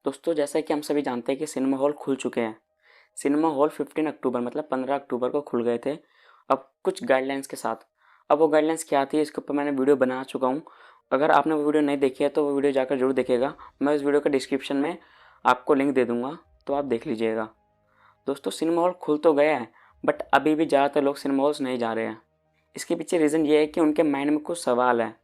दोस्तों जैसा कि हम सभी जानते हैं कि सिनेमा हॉल खुल चुके हैं। सिनेमा हॉल 15 अक्टूबर मतलब 15 अक्टूबर को खुल गए थे। अब कुछ गाइडलाइंस के साथ। अब वो गाइडलाइंस क्या थी इसके ऊपर मैंने वीडियो बना चुका हूँ। अगर आपने वो वीडियो नहीं देखी है तो वो वीडियो जाकर जरूर देखिएगा। मैं इस वीडियो के डिस्क्रिप्शन में आपको लिंक दे दूँगा, तो आप देख लीजिएगा। दोस्तों सिनेमा हॉल खुल तो गया है, बट अभी भी ज़्यादातर लोग सिनेमा हॉल्स नहीं जा रहे हैं। इसके पीछे रीज़न ये है कि उनके माइंड में कुछ सवाल है।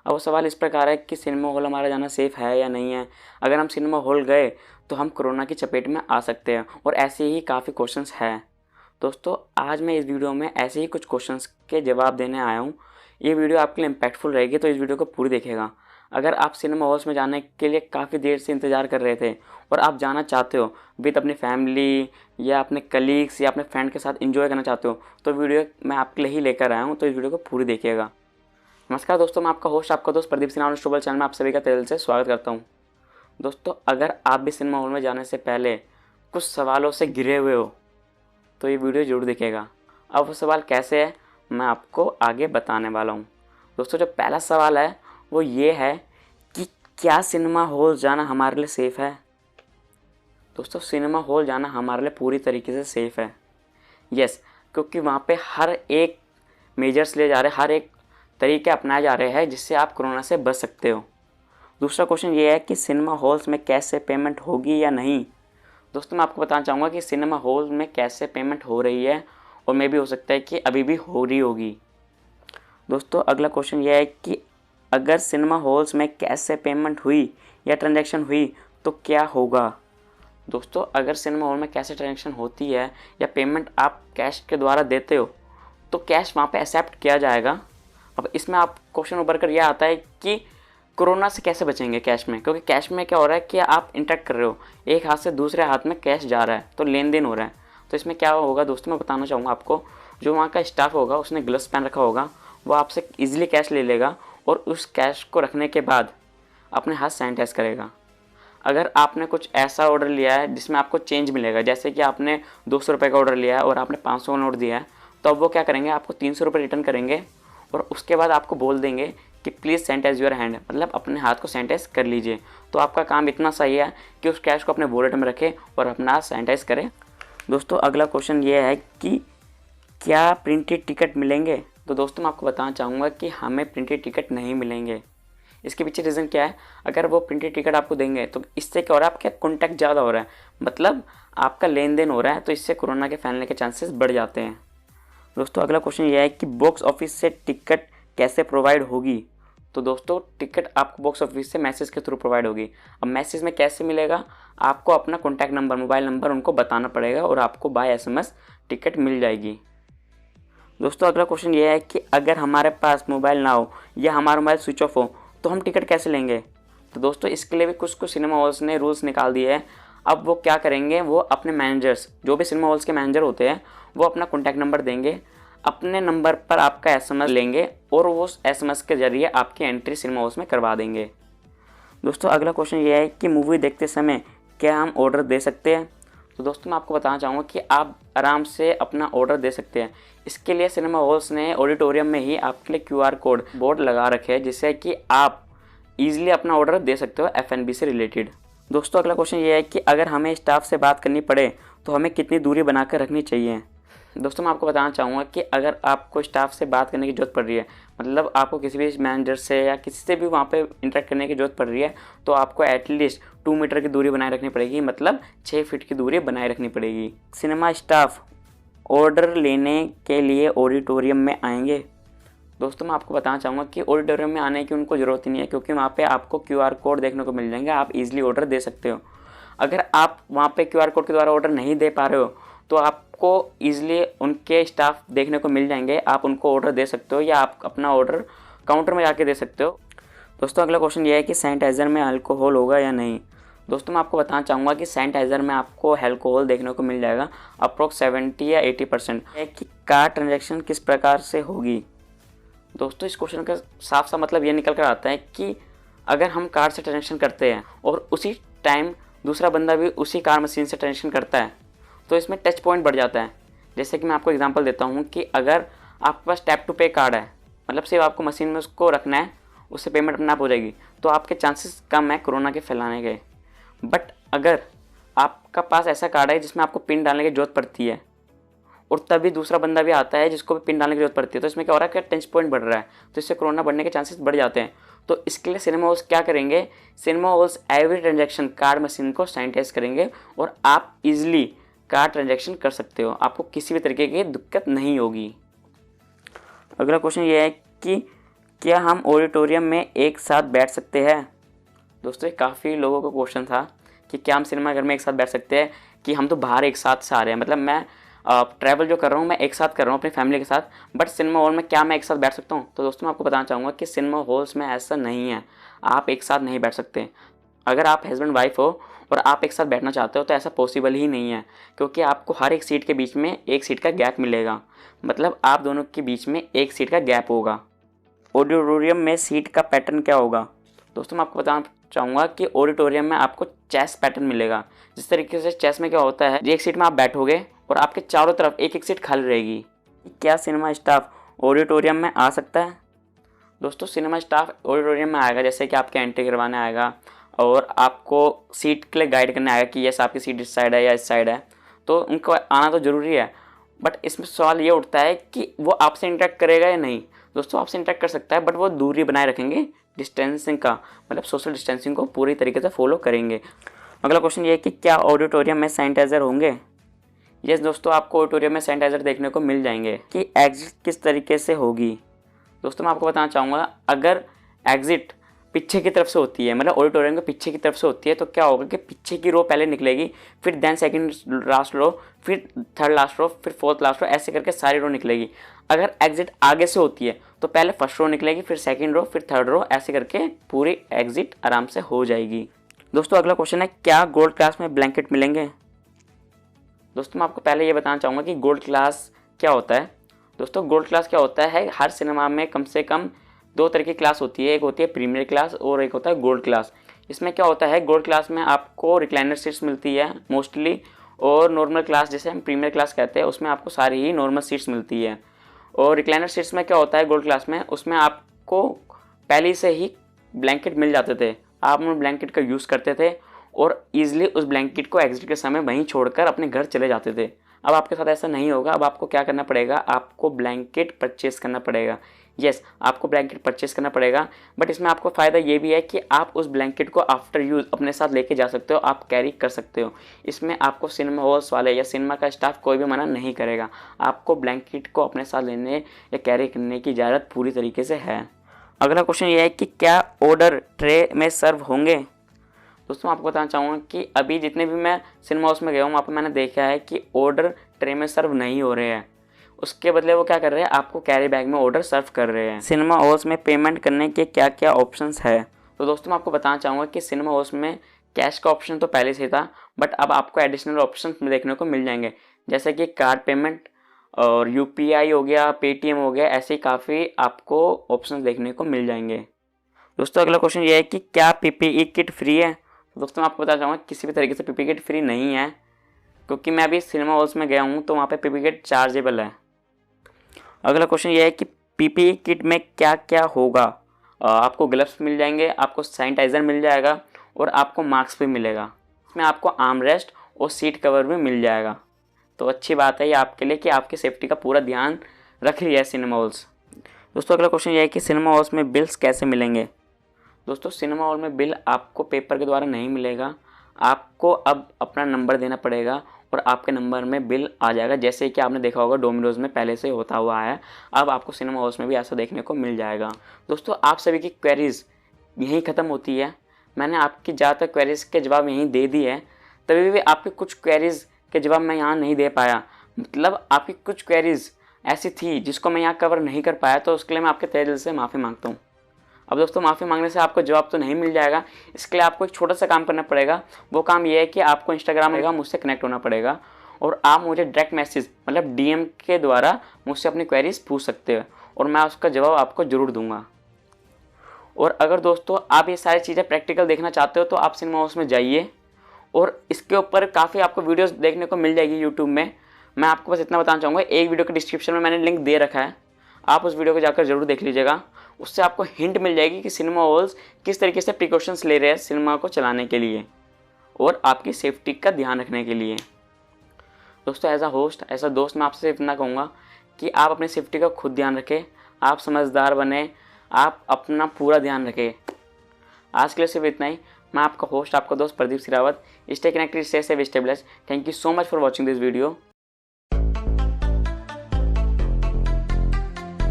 अब वो सवाल इस प्रकार है कि सिनेमा हॉल हमारा जाना सेफ़ है या नहीं है। अगर हम सिनेमा हॉल गए तो हम कोरोना की चपेट में आ सकते हैं, और ऐसे ही काफ़ी क्वेश्चंस हैं। दोस्तों आज मैं इस वीडियो में ऐसे ही कुछ क्वेश्चंस के जवाब देने आया हूँ। ये वीडियो आपके लिए इम्पैक्टफुल रहेगी, तो इस वीडियो को पूरी देखिएगा। अगर आप सिनेमा हॉल्स में जाने के लिए काफ़ी देर से इंतज़ार कर रहे थे और आप जाना चाहते हो विद अपनी फैमिली या अपने कलीग्स या अपने फ्रेंड के साथ एंजॉय करना चाहते हो, तो वीडियो मैं आपके लिए ही लेकर आया हूँ, तो इस वीडियो को पूरी देखिएगा। नमस्कार दोस्तों, मैं आपका होस्ट आपका दोस्त प्रदीप सिन्हा ट्यूबल चैनल में आप सभी का तहे दिल से स्वागत करता हूं। दोस्तों अगर आप भी सिनेमा हॉल में जाने से पहले कुछ सवालों से घिरे हुए हो तो ये वीडियो जरूर देखिएगा। अब वो सवाल कैसे है मैं आपको आगे बताने वाला हूं। दोस्तों जो पहला सवाल है वो ये है कि क्या सिनेमा हॉल जाना हमारे लिए सेफ़ है। दोस्तों सिनेमा हॉल जाना हमारे लिए पूरी तरीके से सेफ़ है। यस, क्योंकि वहाँ पे हर एक मेजर्स लिए जा रहे हैं, हर एक तरीके अपनाए जा रहे हैं जिससे आप कोरोना से बच सकते हो। दूसरा क्वेश्चन ये है कि सिनेमा हॉल्स में कैश से पेमेंट होगी या नहीं। दोस्तों मैं आपको बताना चाहूँगा कि सिनेमा हॉल में कैश से पेमेंट हो रही है, और मे भी हो सकता है कि अभी भी हो रही होगी। दोस्तों अगला क्वेश्चन ये है कि अगर सिनेमा हॉल्स में कैश से पेमेंट हुई या ट्रांजैक्शन हुई तो क्या होगा। दोस्तों अगर सिनेमा हॉल में कैश से ट्रांजैक्शन होती है या पेमेंट आप कैश के द्वारा देते हो तो कैश वहाँ पे एक्सेप्ट किया जाएगा। अब इसमें आप क्वेश्चन उभर कर यह आता है कि कोरोना से कैसे बचेंगे कैश में, क्योंकि कैश में क्या हो रहा है कि आप इंटरेक्ट कर रहे हो, एक हाथ से दूसरे हाथ में कैश जा रहा है, तो लेन देन हो रहा है। तो इसमें क्या होगा दोस्तों मैं बताना चाहूँगा आपको। जो वहाँ का स्टाफ होगा उसने ग्लव्स पहन रखा होगा, वो आपसे ईजिली कैश ले लेगा और उस कैश को रखने के बाद अपने हाथ सैनिटाइज करेगा। अगर आपने कुछ ऐसा ऑर्डर लिया है जिसमें आपको चेंज मिलेगा, जैसे कि आपने 200 रुपये का ऑर्डर लिया है और आपने 500 का नोट दिया है, तो अब वो क्या करेंगे, आपको 300 रुपये रिटर्न करेंगे और उसके बाद आपको बोल देंगे कि प्लीज़ सैनिटाइज योर हैंड, मतलब अपने हाथ को सैनिटाइज कर लीजिए। तो आपका काम इतना सही है कि उस कैश को अपने वॉलेट में रखें और अपना हाथ सैनिटाइज करें। दोस्तों अगला क्वेश्चन ये है कि क्या प्रिंटेड टिकट मिलेंगे। तो दोस्तों मैं आपको बताना चाहूँगा कि हमें प्रिंटेड टिकट नहीं मिलेंगे। इसके पीछे रीज़न क्या है, अगर वो प्रिंटेड टिकट आपको देंगे तो इससे क्या हो रहा है, आपका कॉन्टैक्ट ज़्यादा हो रहा है, मतलब आपका लेन देन हो रहा है, तो इससे कोरोना के फैलने के चांसेस बढ़ जाते हैं। दोस्तों अगला क्वेश्चन ये है कि बॉक्स ऑफिस से टिकट कैसे प्रोवाइड होगी। तो दोस्तों टिकट आपको बॉक्स ऑफिस से मैसेज के थ्रू प्रोवाइड होगी। अब मैसेज में कैसे मिलेगा, आपको अपना कॉन्टैक्ट नंबर, मोबाइल नंबर उनको बताना पड़ेगा और आपको बाय SMS टिकट मिल जाएगी। दोस्तों अगला क्वेश्चन ये है कि अगर हमारे पास मोबाइल ना हो या हमारा मोबाइल स्विच ऑफ हो तो हम टिकट कैसे लेंगे। तो दोस्तों इसके लिए भी कुछ सिनेमा हॉल्स ने रूल्स निकाल दिए हैं। अब वो क्या करेंगे, वो अपने मैनेजर्स, जो भी सिनेमा हॉल्स के मैनेजर होते हैं, वो अपना कॉन्टैक्ट नंबर देंगे, अपने नंबर पर आपका SMS लेंगे और वो SMS के जरिए आपकी एंट्री सिनेमा हॉल्स में करवा देंगे। दोस्तों अगला क्वेश्चन ये है कि मूवी देखते समय क्या हम ऑर्डर दे सकते हैं। तो दोस्तों मैं आपको बताना चाहूँगा कि आप आराम से अपना ऑर्डर दे सकते हैं। इसके लिए सिनेमा हॉल्स ने ऑडिटोरियम में ही आपके लिए QR कोड बोर्ड लगा रखे हैं, जिससे कि आप ईजिली अपना ऑर्डर दे सकते हो F&B से रिलेटेड। दोस्तों अगला क्वेश्चन ये है कि अगर हमें स्टाफ से बात करनी पड़े तो हमें कितनी दूरी बनाकर रखनी चाहिए। दोस्तों मैं आपको बताना चाहूँगा कि अगर आपको स्टाफ से बात करने की ज़रूरत पड़ रही है, मतलब आपको किसी भी मैनेजर से या किसी से भी वहाँ पे इंटरेक्ट करने की ज़रूरत पड़ रही है, तो आपको एटलीस्ट 2 मीटर की दूरी बनाए रखनी पड़ेगी, मतलब 6 फीट की दूरी बनाए रखनी पड़ेगी। सिनेमा स्टाफ ऑर्डर लेने के लिए ऑडिटोरियम में आएंगे। दोस्तों मैं आपको बताना चाहूँगा कि ऑडिटोरियम में आने की उनको ज़रूरत ही नहीं है, क्योंकि वहाँ पे आपको QR कोड देखने को मिल जाएंगे, आप इजीली ऑर्डर दे सकते हो। अगर आप वहाँ पे QR कोड के द्वारा ऑर्डर नहीं दे पा रहे हो तो आपको ईजिली उनके स्टाफ देखने को मिल जाएंगे, आप उनको ऑर्डर दे सकते हो या आप अपना ऑर्डर काउंटर में जाके दे सकते हो। दोस्तों अगला क्वेश्चन ये है कि सैनिटाइज़र में अल्कोहल होगा या नहीं। दोस्तों मैं आपको बताना चाहूँगा कि सैनिटाइज़र में आपको अल्कोहल देखने को मिल जाएगा अप्रोक्स 70 या 80%। कि कार्ड ट्रांजैक्शन किस प्रकार से होगी। दोस्तों इस क्वेश्चन का साफ सा मतलब ये निकल कर आता है कि अगर हम कार्ड से ट्रांजैक्शन करते हैं और उसी टाइम दूसरा बंदा भी उसी कार्ड मशीन से ट्रांजैक्शन करता है तो इसमें टच पॉइंट बढ़ जाता है। जैसे कि मैं आपको एग्जांपल देता हूँ कि अगर आपके पास टैप टू पे कार्ड है, मतलब सिर्फ आपको मशीन में उसको रखना है, उससे पेमेंट अपने आप हो जाएगी, तो आपके चांसेस कम है कोरोना के फैलाने के। बट अगर आपका पास ऐसा कार्ड है जिसमें आपको पिन डालने की ज़रूरत पड़ती है और तभी दूसरा बंदा भी आता है जिसको भी पिन डालने की जरूरत पड़ती है, तो इसमें क्या हो रहा है कि टेंस पॉइंट बढ़ रहा है, तो इससे कोरोना बढ़ने के चांसेस बढ़ जाते हैं। तो इसके लिए सिनेमा हॉल्स क्या करेंगे, cinema halls every transaction card machine को सैनिटाइज करेंगे और आप इजीली कार्ड ट्रांजैक्शन कर सकते हो, आपको किसी भी तरीके की दिक्कत नहीं होगी। अगला क्वेश्चन ये है कि क्या हम ऑडिटोरियम में एक साथ बैठ सकते हैं। दोस्तों ये काफ़ी लोगों का क्वेश्चन था कि क्या हम सिनेमा घर में एक साथ बैठ सकते हैं, कि हम तो बाहर एक साथ से आ रहे हैं, मतलब मैं ट्रैवल जो कर रहा हूँ मैं एक साथ कर रहा हूँ अपनी फैमिली के साथ, बट सिनेमा हॉल में क्या मैं एक साथ बैठ सकता हूँ। तो दोस्तों मैं आपको बताना चाहूँगा कि सिनेमा हॉल्स में ऐसा नहीं है, आप एक साथ नहीं बैठ सकते। अगर आप हस्बैंड वाइफ हो और आप एक साथ बैठना चाहते हो तो ऐसा पॉसिबल ही नहीं है, क्योंकि आपको हर एक सीट के बीच में एक सीट का गैप मिलेगा, मतलब आप दोनों के बीच में एक सीट का गैप होगा। ऑडिटोरियम में सीट का पैटर्न क्या होगा। दोस्तों मैं आपको बताना चाहूँगा कि ऑडिटोरियम में आपको चेस पैटर्न मिलेगा। जिस तरीके से चेस में क्या होता है, एक सीट में आप बैठोगे और आपके चारों तरफ एक एक सीट खाली रहेगी। क्या सिनेमा स्टाफ ऑडिटोरियम में आ सकता है। दोस्तों सिनेमा स्टाफ ऑडिटोरियम में आएगा, जैसे कि आपके एंट्री करवाने आएगा और आपको सीट के लिए गाइड करने आएगा कि यस आपकी सीट इस साइड है या इस साइड है, तो उनको आना तो ज़रूरी है। बट इसमें सवाल ये उठता है कि वो आपसे इंटरेक्ट करेगा या नहीं। दोस्तों आपसे इंटरेक्ट कर सकता है, बट वो दूरी बनाए रखेंगे, डिस्टेंसिंग का मतलब सोशल डिस्टेंसिंग को पूरी तरीके से फॉलो करेंगे। अगला क्वेश्चन ये है कि क्या ऑडिटोरियम में सैनिटाइज़र होंगे। यस दोस्तों आपको ऑडिटोरियम में सैनिटाइज़र देखने को मिल जाएंगे। कि एग्जिट किस तरीके से होगी। दोस्तों मैं आपको बताना चाहूँगा, अगर एग्जिट पीछे की तरफ से होती है, मतलब ऑडिटोरियम के पीछे की तरफ से होती है, तो क्या होगा कि पीछे की रो पहले निकलेगी, फिर देन सेकंड लास्ट रो, फिर थर्ड लास्ट रो, फिर फोर्थ लास्ट रो, ऐसे करके सारी रो निकलेगी। अगर एग्जिट आगे से होती है तो पहले फर्स्ट रो निकलेगी, फिर सेकंड रो, फिर थर्ड रो, ऐसे करके पूरी एग्जिट आराम से हो जाएगी। दोस्तों अगला क्वेश्चन है, क्या गोल्ड क्लास में ब्लैंकेट मिलेंगे। दोस्तों मैं आपको पहले ये बताना चाहूँगा कि गोल्ड क्लास क्या होता है। दोस्तों गोल्ड क्लास क्या होता है, हर सिनेमा में कम से कम दो तरह की क्लास होती है, एक होती है प्रीमियर क्लास और एक होता है गोल्ड क्लास। इसमें क्या होता है, गोल्ड क्लास में आपको रिक्लाइनर सीट्स मिलती है मोस्टली, और नॉर्मल क्लास जिसे हम प्रीमियर क्लास कहते हैं उसमें आपको सारी ही नॉर्मल सीट्स मिलती है। और रिक्लाइनर सीट्स में क्या होता है गोल्ड क्लास में, उसमें आपको पहले से ही ब्लैंकेट मिल जाते थे, आप उन ब्लैंकेट का यूज़ करते थे और ईजिली उस ब्लैंकेट को एग्जिट के समय वहीं छोड़कर अपने घर चले जाते थे। अब आपके साथ ऐसा नहीं होगा, अब आपको क्या करना पड़ेगा, आपको ब्लैंकेट परचेस करना पड़ेगा। यस आपको ब्लैंकेट परचेस करना पड़ेगा, बट इसमें आपको फ़ायदा ये भी है कि आप उस ब्लैंकेट को आफ्टर यूज़ अपने साथ लेके जा सकते हो, आप कैरी कर सकते हो। इसमें आपको सिनेमा हॉल्स वाले या सिनेमा का स्टाफ कोई भी मना नहीं करेगा, आपको ब्लैंकेट को अपने साथ लेने या कैरी करने की इजाज़त पूरी तरीके से है। अगला क्वेश्चन ये है कि क्या ऑर्डर ट्रे में सर्व होंगे। दोस्तों आपको बताना चाहूँगा कि अभी जितने भी मैं सिनेमा हाउस में गया हूँ वहाँ पर मैंने देखा है कि ऑर्डर ट्रे में सर्व नहीं हो रहे हैं, उसके बदले वो क्या कर रहे हैं, आपको कैरी बैग में ऑर्डर सर्व कर रहे हैं। सिनेमा हाउस में पेमेंट करने के क्या क्या ऑप्शंस है। तो दोस्तों मैं आपको बताना चाहूँगा कि सिनेमा हाउस में कैश का ऑप्शन तो पहले से था, बट अब आपको एडिशनल ऑप्शन देखने को मिल जाएंगे, जैसे कि कार्ड पेमेंट और UPI हो गया, पेटीएम हो गया, ऐसे काफ़ी आपको ऑप्शन देखने को मिल जाएंगे। दोस्तों अगला क्वेश्चन ये है कि क्या PPE किट फ्री है। दोस्तों मैं आपको बताना चाहूँगा किसी भी तरीके से PPE किट फ्री नहीं है, क्योंकि मैं अभी सिनेमा हॉल्स में गया हूँ तो वहाँ पे PPE किट चार्जेबल है। अगला क्वेश्चन ये है कि PPE किट में क्या क्या होगा। आपको ग्लव्स मिल जाएंगे, आपको सैनिटाइज़र मिल जाएगा और आपको मास्क भी मिलेगा। इसमें आपको आर्म रेस्ट और सीट कवर भी मिल जाएगा। तो अच्छी बात है ये आपके लिए कि आपकी सेफ्टी का पूरा ध्यान रख लिया है सिनेमा हॉल्स। दोस्तों अगला क्वेश्चन ये है कि सिनेमा हॉल्स में बिल्स कैसे मिलेंगे। दोस्तों सिनेमा हॉल में बिल आपको पेपर के द्वारा नहीं मिलेगा, आपको अब अपना नंबर देना पड़ेगा और आपके नंबर में बिल आ जाएगा, जैसे कि आपने देखा होगा डोमिनोज़ में पहले से होता हुआ है, अब आपको सिनेमा हॉल्स में भी ऐसा देखने को मिल जाएगा। दोस्तों आप सभी की क्वेरीज़ यहीं ख़त्म होती है, मैंने आपकी ज़्यादातर क्वेरीज़ के जवाब यहीं दे दिए हैं, तभी भी आपकी कुछ क्वेरीज़ के जवाब मैं यहाँ नहीं दे पाया, मतलब आपकी कुछ क्वेरीज़ ऐसी थी जिसको मैं यहाँ कवर नहीं कर पाया, तो उसके लिए मैं आपके तहे दिल से माफ़ी मांगता हूँ। अब दोस्तों माफ़ी मांगने से आपको जवाब तो नहीं मिल जाएगा, इसके लिए आपको एक छोटा सा काम करना पड़ेगा। वो काम ये है कि आपको इंस्टाग्राम में मुझसे कनेक्ट होना पड़ेगा और आप मुझे डायरेक्ट मैसेज मतलब DM के द्वारा मुझसे अपनी क्वेरीज पूछ सकते हो और मैं उसका जवाब आपको ज़रूर दूंगा। और अगर दोस्तों आप ये सारी चीज़ें प्रैक्टिकल देखना चाहते हो तो आप सिनेमा हाउस में जाइए और इसके ऊपर काफ़ी आपको वीडियोस देखने को मिल जाएगी यूट्यूब में। मैं आपको बस इतना बताना चाहूँगा, एक वीडियो के डिस्क्रिप्शन में मैंने लिंक दे रखा है, आप उस वीडियो को जाकर ज़रूर देख लीजिएगा। उससे आपको हिंट मिल जाएगी कि सिनेमा हॉल्स किस तरीके से प्रिकॉशंस ले रहे हैं सिनेमा को चलाने के लिए। और आपकी सेफ्टी का ध्यान रखने के लिए। दोस्तों as a host, as a दोस्त मैं आपसे इतना कहूँगा कि आप अपनी सेफ्टी का खुद ध्यान रखें, आप समझदार बने, आप अपना पूरा ध्यान रखें। आज के लिए सिर्फ इतना ही। मैं आपका होस्ट, आपका दोस्त Pradeep Sirawat. Stay connected, stay safe, stay blessed. Thank you so much for watching this video.